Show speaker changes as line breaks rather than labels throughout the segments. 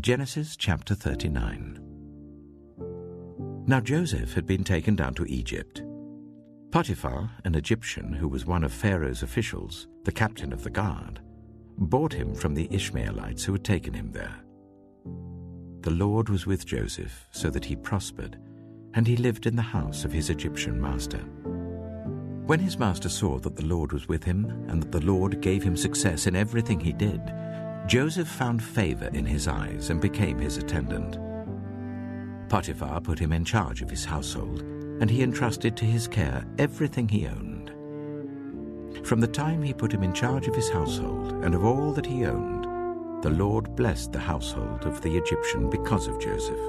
Genesis chapter 39. Now Joseph had been taken down to Egypt. Potiphar, an Egyptian who was one of Pharaoh's officials, the captain of the guard, bought him from the Ishmaelites who had taken him there. The Lord was with Joseph so that he prospered, and he lived in the house of his Egyptian master. When his master saw that the Lord was with him and that the Lord gave him success in everything he did, Joseph found favor in his eyes and became his attendant. Potiphar put him in charge of his household, and he entrusted to his care everything he owned. From the time he put him in charge of his household and of all that he owned, the Lord blessed the household of the Egyptian because of Joseph.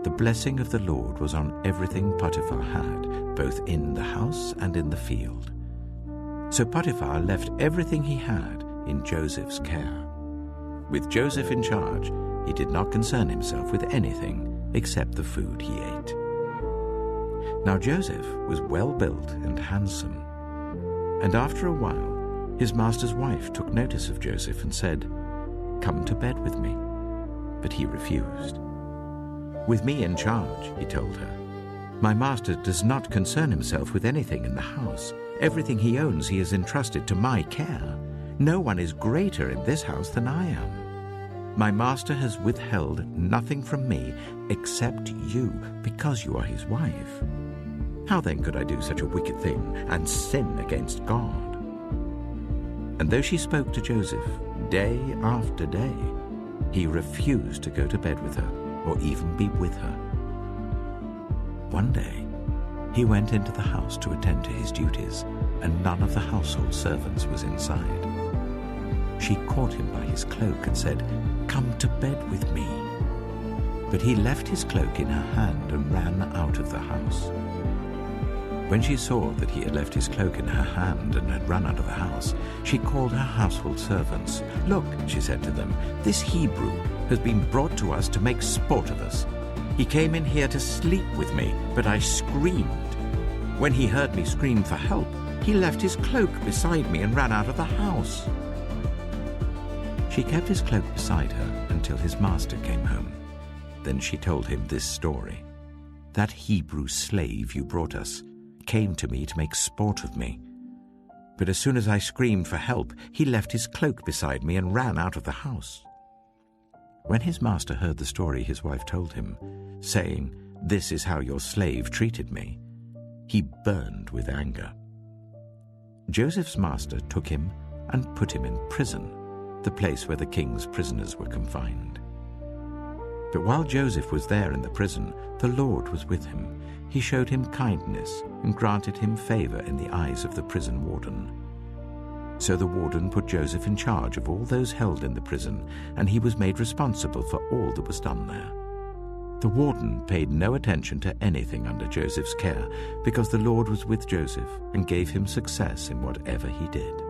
The blessing of the Lord was on everything Potiphar had, both in the house and in the field. So Potiphar left everything he had in Joseph's care. With Joseph in charge, he did not concern himself with anything except the food he ate. Now Joseph was well built and handsome, and after a while his master's wife took notice of Joseph and said, "Come to bed with me." But he refused. "With me in charge," he told her, "my master does not concern himself with anything in the house. Everything he owns he has entrusted to my care. No one is greater in this house than I am. My master has withheld nothing from me except you, because you are his wife. How then could I do such a wicked thing and sin against God?" And though she spoke to Joseph day after day, he refused to go to bed with her or even be with her. One day, he went into the house to attend to his duties, and none of the household servants was inside. She caught him by his cloak and said, "Come to bed with me." But he left his cloak in her hand and ran out of the house. When she saw that he had left his cloak in her hand and had run out of the house, she called her household servants. "Look," she said to them, "this Hebrew has been brought to us to make sport of us. He came in here to sleep with me, but I screamed. When he heard me scream for help, he left his cloak beside me and ran out of the house." She kept his cloak beside her until his master came home. Then she told him this story. "That Hebrew slave you brought us came to me to make sport of me. But as soon as I screamed for help, he left his cloak beside me and ran out of the house." When his master heard the story his wife told him, saying, "This is how your slave treated me," he burned with anger. Joseph's master took him and put him in prison, the place where the king's prisoners were confined. But while Joseph was there in the prison, the Lord was with him. He showed him kindness and granted him favor in the eyes of the prison warden. So the warden put Joseph in charge of all those held in the prison, and he was made responsible for all that was done there. The warden paid no attention to anything under Joseph's care, because the Lord was with Joseph and gave him success in whatever he did.